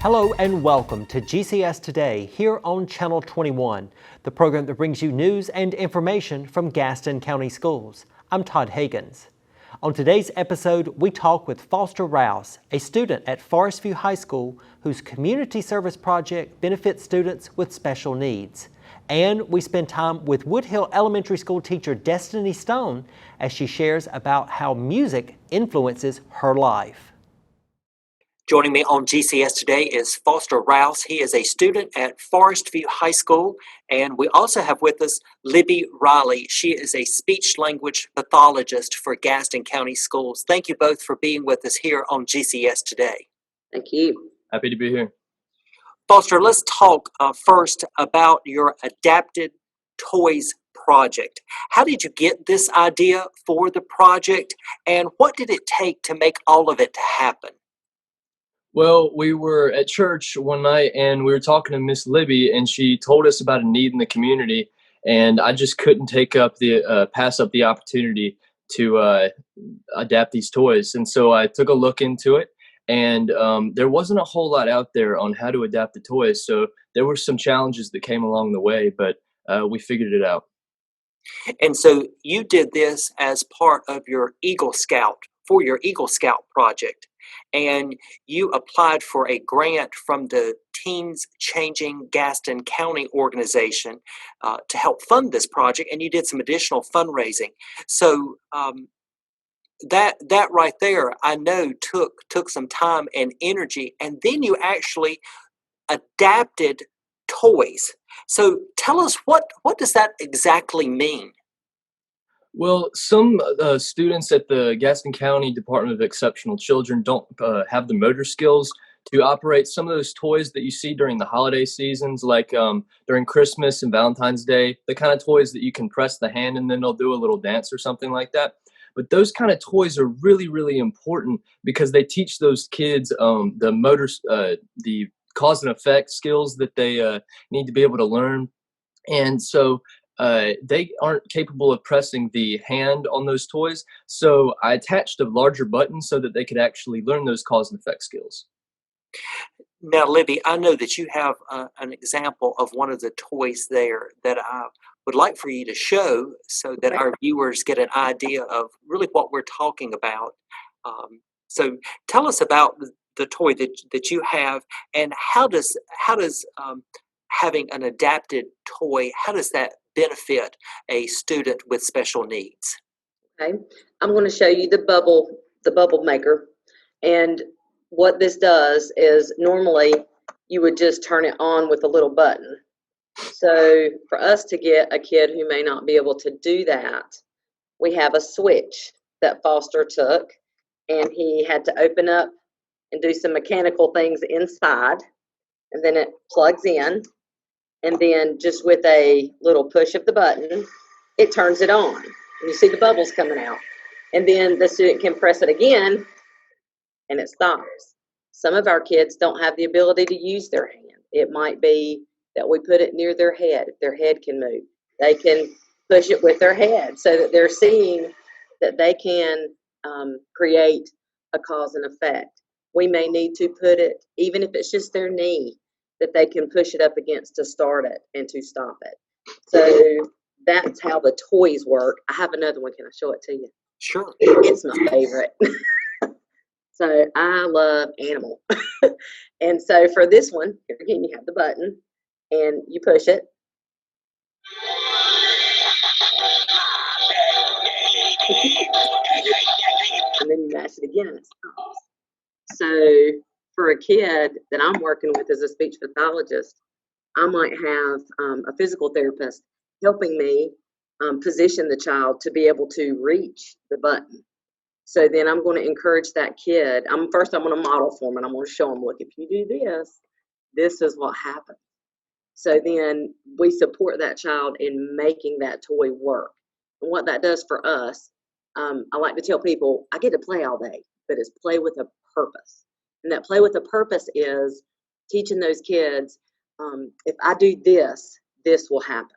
Hello and welcome to GCS Today here on Channel 21, the program that brings you news and information from Gaston County Schools. I'm Todd Higgins. On today's episode, we talk with Foster Rouse, a student at Forestview High School whose community service project benefits students with special needs. And we spend time with Woodhill Elementary School teacher Destiny Stone as she shares about how music influences her life. Joining me on GCS today is Foster Rouse. He is a student at Forestview High School. And we also have with us Libby Riley. She is a speech-language pathologist for Gaston County Schools. Thank you both for being with us here on GCS today. Thank you. Happy to be here. Foster, let's talk first about your Adapted Toys project. How did you get this idea for the project, and what did it take to make all of it happen? Well, we were at church one night and we were talking to Miss Libby, and she told us about a need in the community, and I just couldn't pass up the opportunity to adapt these toys. And so I took a look into it, and there wasn't a whole lot out there on how to adapt the toys. So there were some challenges that came along the way, but we figured it out. And so you did this as part of your Eagle Scout project, and you applied for a grant from the Teens Changing Gaston County organization to help fund this project, and you did some additional fundraising. So that right there, I know took some time and energy, and then you actually adapted toys. So tell us, what does that exactly mean? Well, some students at the Gaston County Department of Exceptional Children don't have the motor skills to operate some of those toys that you see during the holiday seasons, like during Christmas and Valentine's Day, the kind of toys that you can press the hand and then they'll do a little dance or something like that. But those kind of toys are really, really important because they teach those kids the cause and effect skills that they need to be able to learn. And so they aren't capable of pressing the hand on those toys. So I attached a larger button so that they could actually learn those cause and effect skills. Now, Libby, I know that you have an example of one of the toys there that I would like for you to show so that our viewers get an idea of really what we're talking about. So tell us about the toy that you have, and how does having an adapted toy, how does that benefit a student with special needs? Okay, I'm going to show you the bubble maker, and what this does is normally you would just turn it on with a little button. So for us to get a kid who may not be able to do that, we have a switch that Foster took, and he had to open up and do some mechanical things inside, and then it plugs in, and then just with a little push of the button, it turns it on. And you see the bubbles coming out. And then the student can press it again, and it stops. Some of our kids don't have the ability to use their hand. It might be that we put it near their head. If their head can move, they can push it with their head so that they're seeing that they can create a cause and effect. We may need to put it, even if it's just their knee, that they can push it up against to start it and to stop it. So that's how the toys work. I have another one. Can I show it to you? Sure. It's my favorite. So I love animal. And so for this one, here again, you have the button and you push it. And then you mash it again and it stops. So for a kid that I'm working with as a speech pathologist, I might have a physical therapist helping me position the child to be able to reach the button. So then I'm going to encourage that kid. I'm going to model for him, and I'm going to show him, look, if you do this, this is what happens. So then we support that child in making that toy work. And what that does for us, I like to tell people, I get to play all day, but it's play with a purpose. And that play with a purpose is teaching those kids, if I do this, this will happen.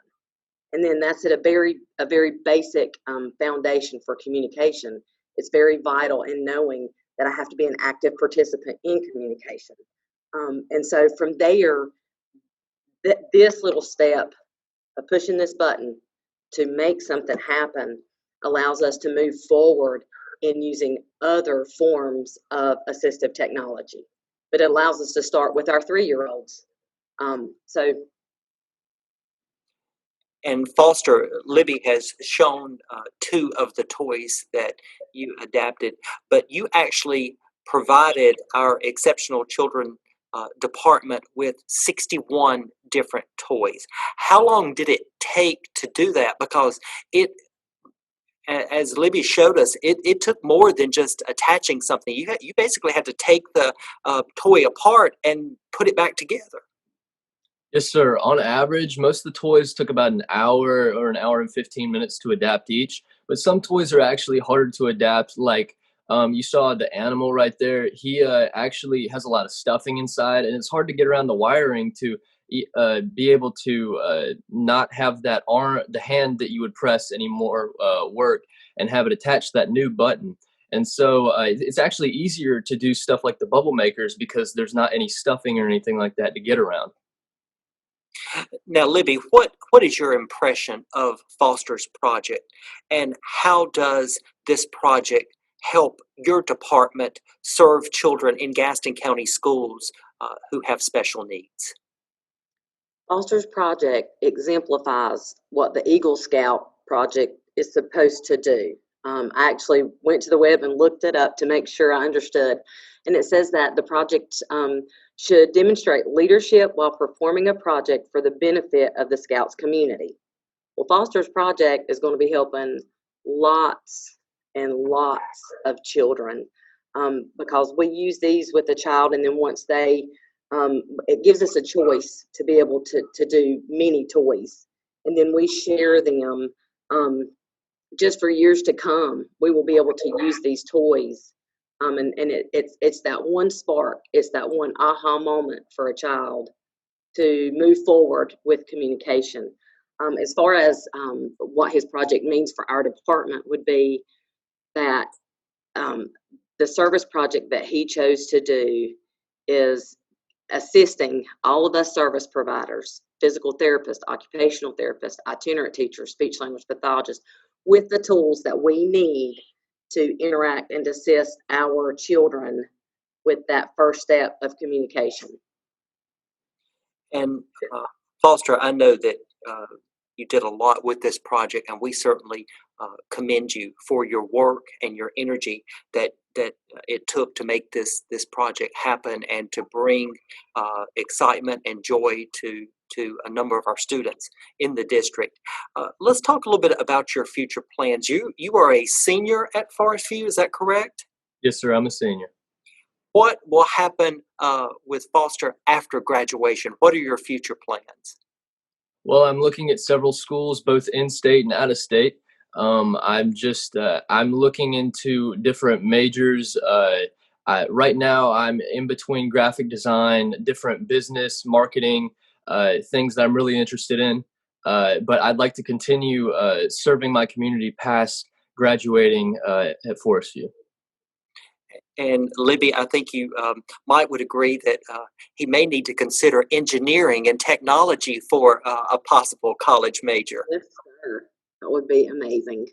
And then that's at a very basic foundation for communication. It's very vital in knowing that I have to be an active participant in communication. And so from there, this little step of pushing this button to make something happen allows us to move forward in using other forms of assistive technology. But it allows us to start with our 3-year-olds. And Foster, Libby has shown 2 of the toys that you adapted, but you actually provided our exceptional children department with 61 different toys. How long did it take to do that? Because as Libby showed us, it took more than just attaching something. You basically had to take the toy apart and put it back together. Yes, sir. On average, most of the toys took about an hour or an hour and 15 minutes to adapt each. But some toys are actually harder to adapt. Like you saw the animal right there. He actually has a lot of stuffing inside, and it's hard to get around the wiring to be able to not have that arm, the hand that you would press anymore work, and have it attached to that new button. And so it's actually easier to do stuff like the bubble makers because there's not any stuffing or anything like that to get around. Now, Libby, what is your impression of Foster's project, and how does this project help your department serve children in Gaston County schools who have special needs? Foster's project exemplifies what the Eagle Scout project is supposed to do. I actually went to the web and looked it up to make sure I understood. And it says that the project should demonstrate leadership while performing a project for the benefit of the Scouts community. Well, Foster's project is going to be helping lots and lots of children because we use these with a child, and then once they it gives us a choice to be able to do mini toys, and then we share them just for years to come. We will be able to use these toys, and it's that one spark, it's that one aha moment for a child to move forward with communication. As far as what his project means for our department would be that the service project that he chose to do is assisting all of us service providers, physical therapists, occupational therapists, itinerant teachers, speech language pathologists, with the tools that we need to interact and assist our children with that first step of communication. And Foster, I know that you did a lot with this project, and we certainly commend you for your work and your energy that it took to make this project happen and to bring excitement and joy to a number of our students in the district. Let's talk a little bit about your future plans. You are a senior at Forestview, is that correct? Yes, sir. I'm a senior. What will happen with Foster after graduation? What are your future plans? Well, I'm looking at several schools, both in-state and out-of-state. I'm looking into different majors. Right now, I'm in between graphic design, different business, marketing, things that I'm really interested in. But I'd like to continue serving my community past graduating at Forestview. And Libby, I think you would agree that he may need to consider engineering and technology for a possible college major. Yes, sir. That would be amazing.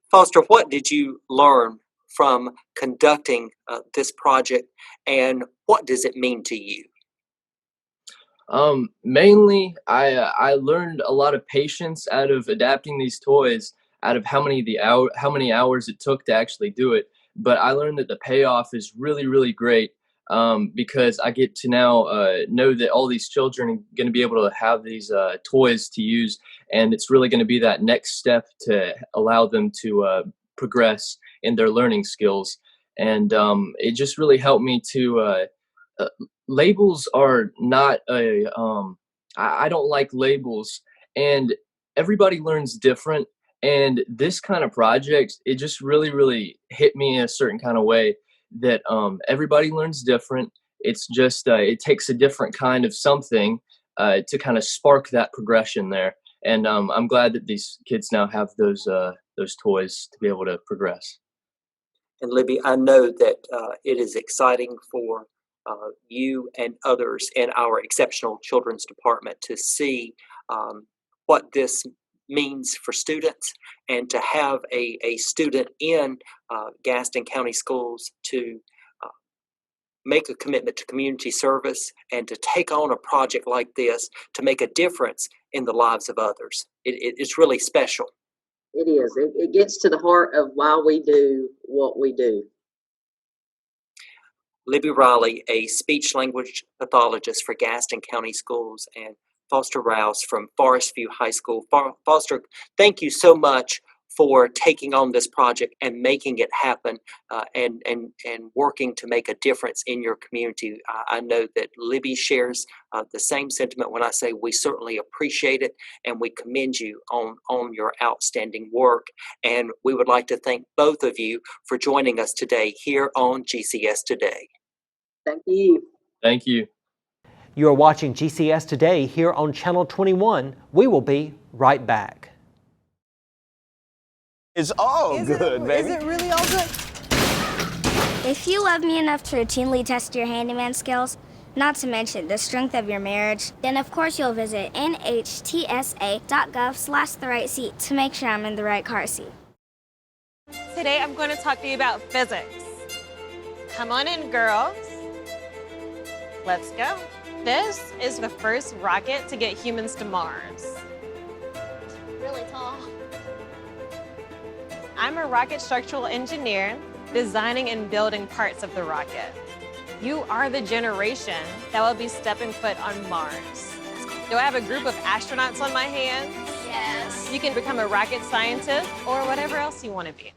Foster, what did you learn from conducting this project, and what does it mean to you? Mainly, I learned a lot of patience out of adapting these toys, out of how many hours it took to actually do it. But I learned that the payoff is really, really great because I get to now know that all these children are going to be able to have these toys to use, and it's really going to be that next step to allow them to progress in their learning skills. And it just really helped me to labels are not a I don't like labels, and everybody learns different, and this kind of project, it just really hit me in a certain kind of way that everybody learns different. It's just it takes a different kind of something to kind of spark that progression there, and I'm glad that these kids now have those toys to be able to progress. And Libby, I know that it is exciting for you and others in our Exceptional Children's Department to see what this means for students, and to have a student in Gaston County Schools to make a commitment to community service and to take on a project like this to make a difference in the lives of others. It's really special. It is. It gets to the heart of why we do what we do. Libby Riley, a speech language pathologist for Gaston County Schools, and Foster Rouse from Forestview High School. Foster, thank you so much for taking on this project and making it happen, and working to make a difference in your community. I know that Libby shares the same sentiment when I say we certainly appreciate it and we commend you on your outstanding work. And we would like to thank both of you for joining us today here on GCS Today. Thank you. Thank you. You are watching GCS Today here on Channel 21. We will be right back. It's all good, baby. Is it really all good? If you love me enough to routinely test your handyman skills, not to mention the strength of your marriage, then of course you'll visit nhtsa.gov/therightseat to make sure I'm in the right car seat. Today I'm going to talk to you about physics. Come on in, girls. Let's go. This is the first rocket to get humans to Mars. Really tall. I'm a rocket structural engineer, designing and building parts of the rocket. You are the generation that will be stepping foot on Mars. Do I have a group of astronauts on my hands? Yes. You can become a rocket scientist or whatever else you want to be.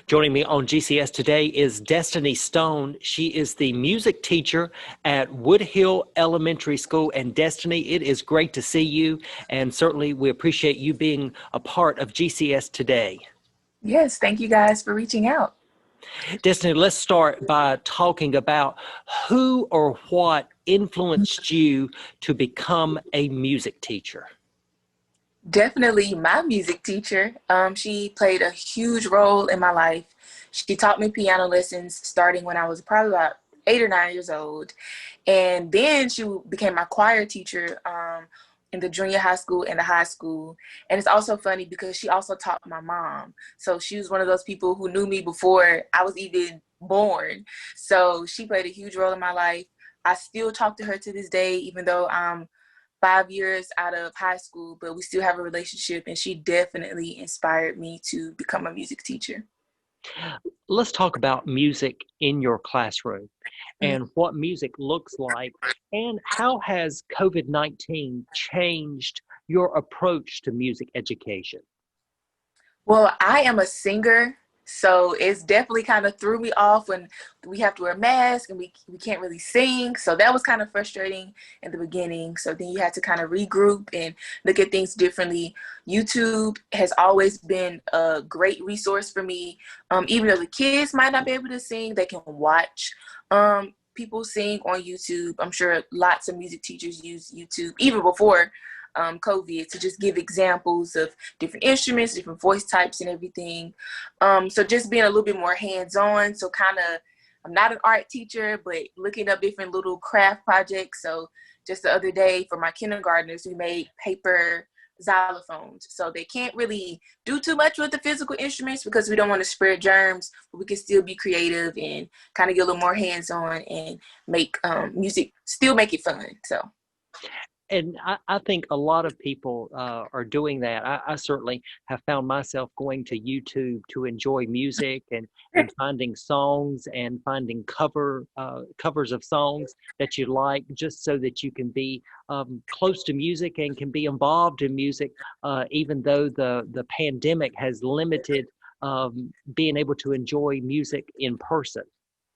Joining me on GCS Today is Destiny Stone. She is the music teacher at Woodhill Elementary School. And Destiny, it is great to see you, and certainly we appreciate you being a part of GCS Today. Yes, thank you guys for reaching out. Destiny, let's start by talking about who or what influenced you to become a music teacher. Definitely my music teacher. She played a huge role in my life. She taught me piano lessons starting when I was probably about 8 or 9 years old. And then she became my choir teacher in the junior high school and the high school. And it's also funny because she also taught my mom. So she was one of those people who knew me before I was even born. So she played a huge role in my life. I still talk to her to this day, even though I'm 5 years out of high school, but we still have a relationship, and she definitely inspired me to become a music teacher. Let's talk about music in your classroom and what music looks like, and how has COVID-19 changed your approach to music education? Well, I am a singer, so it's definitely kind of threw me off when we have to wear masks and we can't really sing. So that was kind of frustrating in the beginning. So then you had to kind of regroup and look at things differently. YouTube has always been a great resource for me. Even though the kids might not be able to sing, they can watch people sing on YouTube. I'm sure lots of music teachers use YouTube, even before COVID, to just give examples of different instruments, different voice types and everything. So just being a little bit more hands-on. So kind of, I'm not an art teacher, but looking up different little craft projects. So just the other day for my kindergartners, we made paper xylophones. So they can't really do too much with the physical instruments because we don't want to spread germs, but we can still be creative and kind of get a little more hands-on and make music, still make it fun. So. And I think a lot of people are doing that. I certainly have found myself going to YouTube to enjoy music and finding songs and finding covers of songs that you like, just so that you can be close to music and can be involved in music, even though the pandemic has limited being able to enjoy music in person.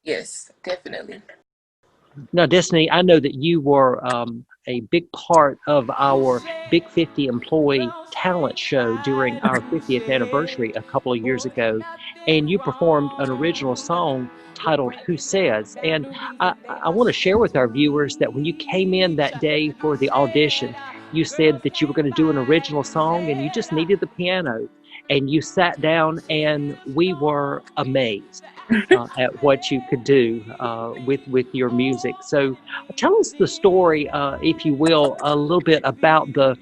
Yes, definitely. Now, Destiny, I know that you were a big part of our Big 50 Employee Talent Show during our 50th anniversary a couple of years ago, and you performed an original song titled Who Says? And I want to share with our viewers that when you came in that day for the audition, you said that you were going to do an original song and you just needed the piano. and you sat down, and we were amazed at what you could do with your music. So tell us the story, if you will, a little bit about the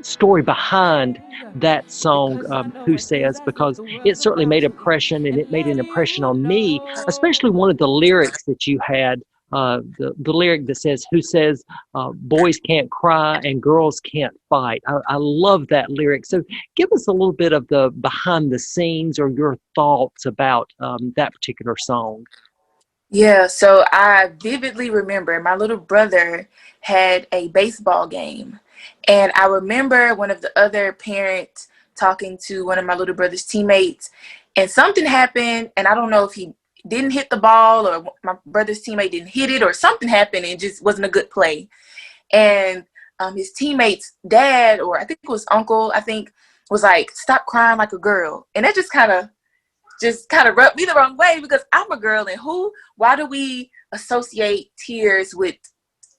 story behind that song, Who Says, because it certainly made impression, and it made an impression on me, especially one of the lyrics that you had, the lyric that says, who says boys can't cry and girls can't fight. I love that lyric. So give us a little bit of the behind the scenes or your thoughts about that particular song. Yeah, so I vividly remember my little brother had a baseball game. And I remember one of the other parents talking to one of my little brother's teammates, and something happened. And I don't know if he didn't hit the ball or my brother's teammate didn't hit it, or something happened and it just wasn't a good play. And his teammate's dad, or I think it was uncle, I think, was like, stop crying like a girl. And that just kind of rubbed me the wrong way, because I'm a girl, and why do we associate tears with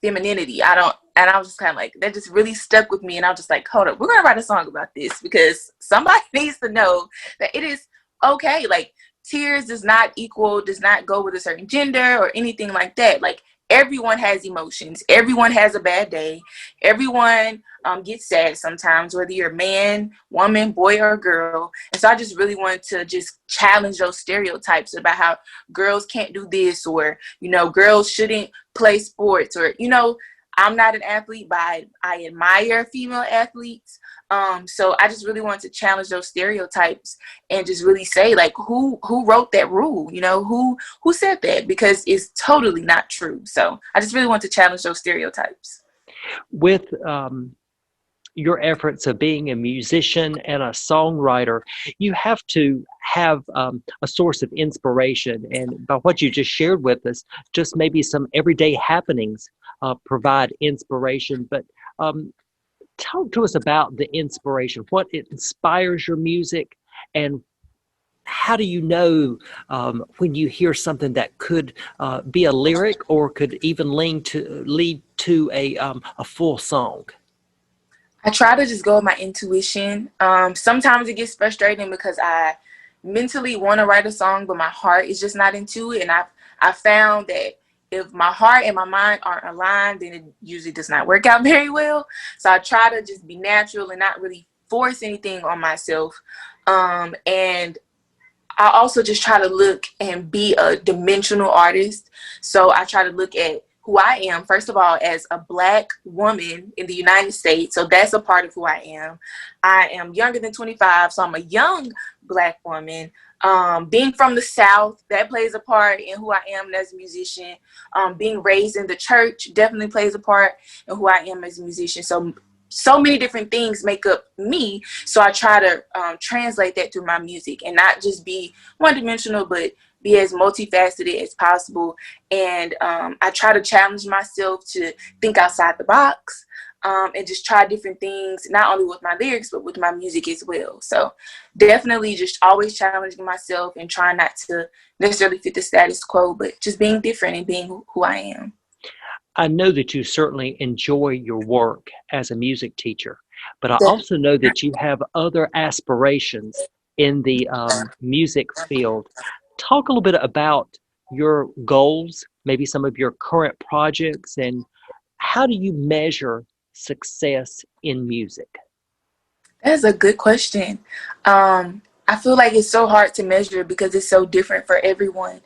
femininity? And I was just kind of like, that just really stuck with me. And I was just like, hold up, we're going to write a song about this, because somebody needs to know that it is okay. Like, tears does not go with a certain gender or anything like that. Like, everyone has emotions. Everyone has a bad day. Everyone gets sad sometimes, whether you're a man, woman, boy, or girl. And so I just really wanted to just challenge those stereotypes about how girls can't do this, or, girls shouldn't play sports, or, I'm not an athlete, but I admire female athletes. So I just really wanted to challenge those stereotypes and just really say, like, who wrote that rule? Who said that? Because it's totally not true. So I just really want to challenge those stereotypes. With your efforts of being a musician and a songwriter, you have to have a source of inspiration. And by what you just shared with us, just maybe some everyday happenings provide inspiration. But talk to us about the inspiration, what inspires your music, and how do you know when you hear something that could be a lyric or could even lead to a full song? I try to just go with my intuition. Sometimes it gets frustrating because I mentally want to write a song, but my heart is just not into it. And I found that if my heart and my mind aren't aligned, then it usually does not work out very well. So I try to just be natural and not really force anything on myself. And I also just try to look and be a dimensional artist. So I try to look at who I am, first of all, as a Black woman in the United States. So that's a part of who I am. I am younger than 25, so I'm a young Black woman. Being from the South, that plays a part in who I am as a musician. Being raised in the church definitely plays a part in who I am as a musician. So many different things make up me. So I try to translate that through my music and not just be one-dimensional, but be as multifaceted as possible. And I try to challenge myself to think outside the box and just try different things, not only with my lyrics, but with my music as well. So definitely just always challenging myself and trying not to necessarily fit the status quo, but just being different and being who I am. I know that you certainly enjoy your work as a music teacher, but I also know that you have other aspirations in the music field. Talk a little bit about your goals, maybe some of your current projects, and how do you measure success in music? That's a good question. I feel like it's so hard to measure because it's so different for everyone.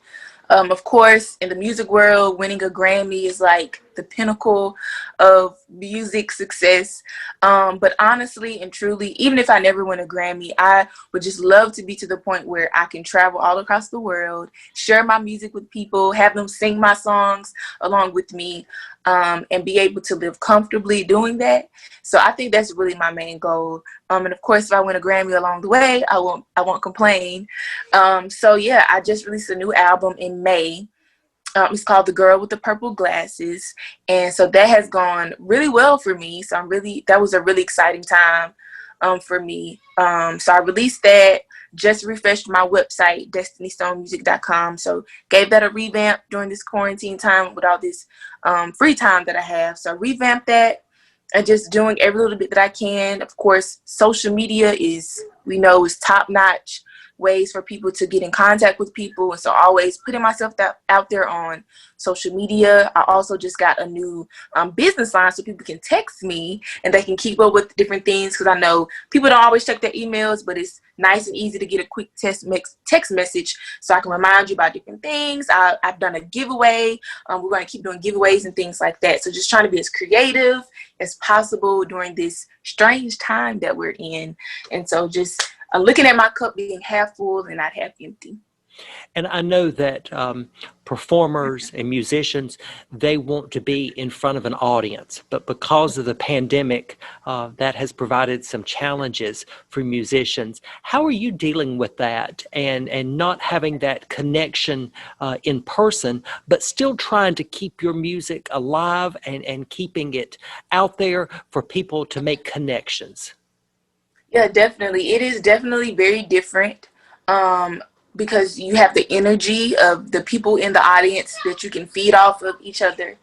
Of course, in the music world, winning a Grammy is like the pinnacle of music success. But honestly and truly, even if I never win a Grammy, I would just love to be to the point where I can travel all across the world, share my music with people, have them sing my songs along with me, and be able to live comfortably doing that. So I think that's really my main goal. And of course, if I win a Grammy along the way, I won't complain. So yeah, I just released a new album in May. It's called The Girl with the Purple Glasses. And so that has gone really well for me. So that was a really exciting time for me. So I released that, just refreshed my website, destinystonemusic.com. So gave that a revamp during this quarantine time with all this free time that I have. So I revamped that. and just doing every little bit that I can. Of course, social media we know is top notch ways for people to get in contact with people. And so always putting myself out there on social media. I also just got a new business line so people can text me and they can keep up with different things, because I know people don't always check their emails, but it's nice and easy to get a quick text message so I can remind you about different things. I've done a giveaway. We're going to keep doing giveaways and things like that. So just trying to be as creative as possible during this strange time that we're in. And so just looking at my cup being half full and not half empty. And I know that performers and musicians, they want to be in front of an audience, but because of the pandemic, that has provided some challenges for musicians. How are you dealing with that and not having that connection in person, but still trying to keep your music alive and keeping it out there for people to make connections? Yeah, definitely. It is definitely very different. Because you have the energy of the people in the audience that you can feed off of each other.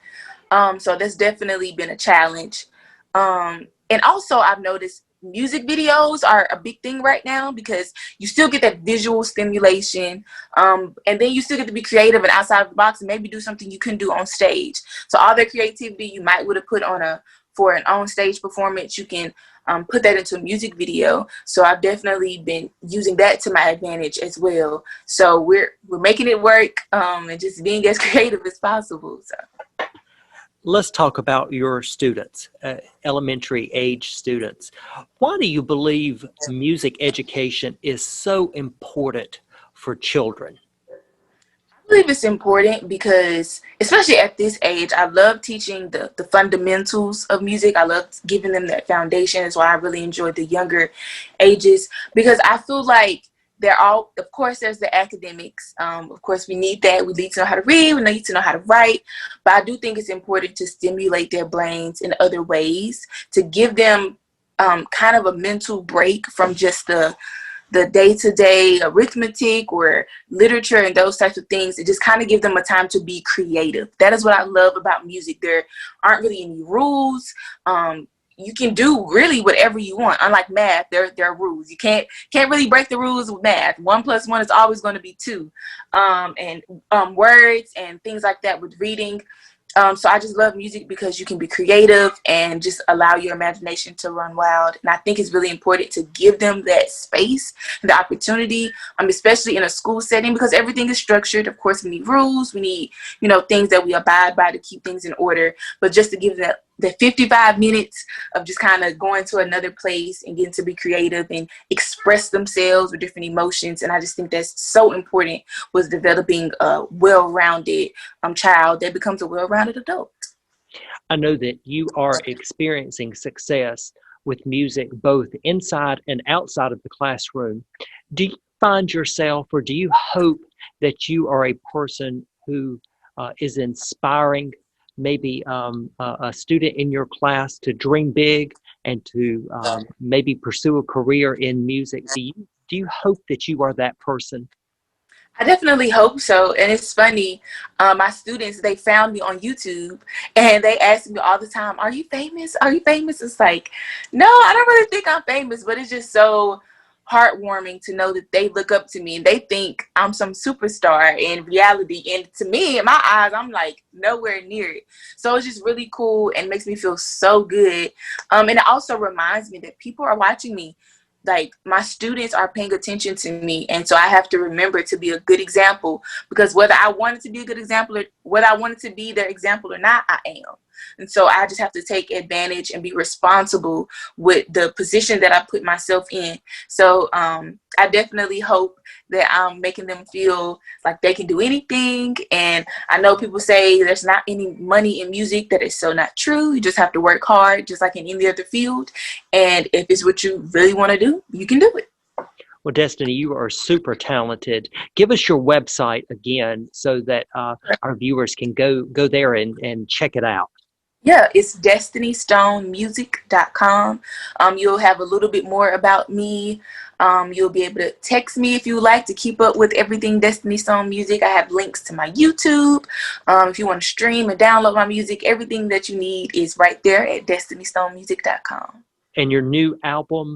So that's definitely been a challenge. And also I've noticed music videos are a big thing right now, because you still get that visual stimulation. And then you still get to be creative and outside of the box and maybe do something you couldn't do on stage. So all that creativity you might would have put for an on-stage performance, you can put that into a music video. So I've definitely been using that to my advantage as well. So we're making it work, and just being as creative as possible. So Let's talk about your students, elementary age students. Why do you believe music education is so important for children? I believe it's important because, especially at this age, I love teaching the fundamentals of music. I love giving them that foundation. That's why I really enjoy the younger ages, because I feel like of course, there's the academics. Of course, we need that. We need to know how to read. We need to know how to write. But I do think it's important to stimulate their brains in other ways, to give them kind of a mental break from just the day-to-day arithmetic or literature and those types of things. It just kind of gives them a time to be creative. That is what I love about music. There aren't really any rules. You can do really whatever you want. Unlike math, there are rules. You can't really break the rules with math. 1 + 1 is always going to be 2. And words and things like that with reading. So I just love music because you can be creative and just allow your imagination to run wild. And I think it's really important to give them that space, the opportunity, especially in a school setting, because everything is structured. Of course, we need rules. We need, things that we abide by to keep things in order. But just to give them the 55 minutes of just kind of going to another place and getting to be creative and express themselves with different emotions. And I just think that's so important, was developing a well-rounded child that becomes a well-rounded adult. I know that you are experiencing success with music both inside and outside of the classroom. Do you find yourself, or do you hope that you are a person who is inspiring maybe a student in your class to dream big and to maybe pursue a career in music? Do you hope that you are that person? I definitely hope so. And it's funny, my students, they found me on YouTube and they ask me all the time, are you famous? Are you famous? It's like, no, I don't really think I'm famous, but it's just so heartwarming to know that they look up to me and they think I'm some superstar in reality. And to me, in my eyes, I'm like nowhere near it. So it's just really cool and makes me feel so good. And it also reminds me that people are watching me. Like, my students are paying attention to me, and so I have to remember to be a good example, because whether I wanted to be a good example or whether I wanted to be their example or not, I am. And so I just have to take advantage and be responsible with the position that I put myself in. So I definitely hope that I'm making them feel like they can do anything. And I know people say there's not any money in music. That is so not true. You just have to work hard, just like in any other field. And if it's what you really want to do, you can do it. Well, Destiny, you are super talented. Give us your website again so that our viewers can go there and check it out. Yeah, it's destinystonemusic.com. You'll have a little bit more about me. You'll be able to text me if you like to keep up with everything Destiny Stone Music. I have links to my YouTube. If you want to stream and download my music, everything that you need is right there at destinystonemusic.com. And your new album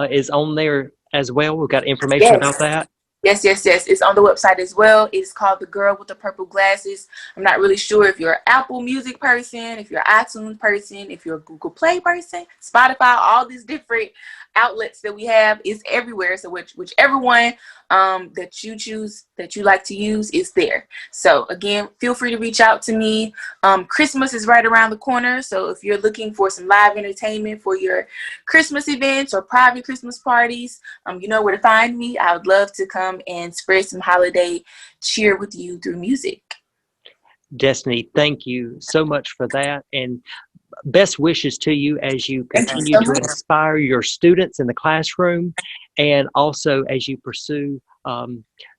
is on there as well. We've got information Yes. about that. Yes. It's on the website as well. It's called The Girl with the Purple Glasses. I'm not really sure if you're an Apple Music person, if you're an iTunes person, if you're a Google Play person, Spotify, all these different outlets that we have is everywhere. So whichever one that you choose, that you like to use, is there. So again, feel free to reach out to me. Christmas is right around the corner. So if you're looking for some live entertainment for your Christmas events or private Christmas parties, you know where to find me. I would love to come and spread some holiday cheer with you through music. Destiny, thank you so much for that. And best wishes to you as you Thank you continue so to much. inspire your students in the classroom, and also as you pursue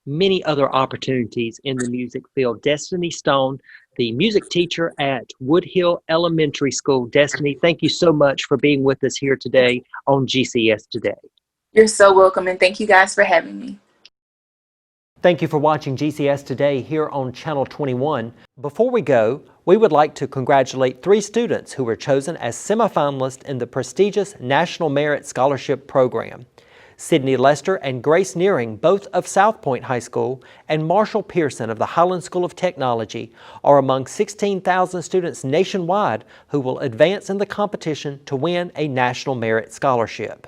many other opportunities in the music field. Destiny Stone, the music teacher at Woodhill Elementary School. Destiny, thank you so much for being with us here today on GCS Today. You're so welcome, and thank you guys for having me. Thank you for watching GCS Today here on Channel 21. Before we go, we would like to congratulate 3 students who were chosen as semifinalists in the prestigious National Merit Scholarship Program. Sydney Lester and Grace Nearing, both of South Point High School, and Marshall Pearson of the Highland School of Technology are among 16,000 students nationwide who will advance in the competition to win a National Merit Scholarship.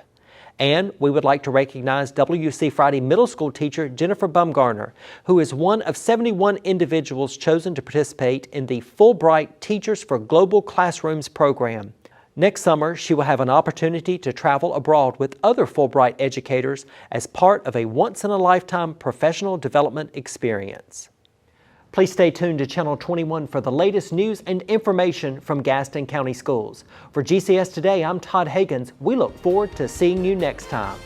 And we would like to recognize WC Friday Middle School teacher Jennifer Bumgarner, who is one of 71 individuals chosen to participate in the Fulbright Teachers for Global Classrooms program. Next summer, she will have an opportunity to travel abroad with other Fulbright educators as part of a once-in-a-lifetime professional development experience. Please stay tuned to Channel 21 for the latest news and information from Gaston County Schools. For GCS Today, I'm Todd Higgins. We look forward to seeing you next time.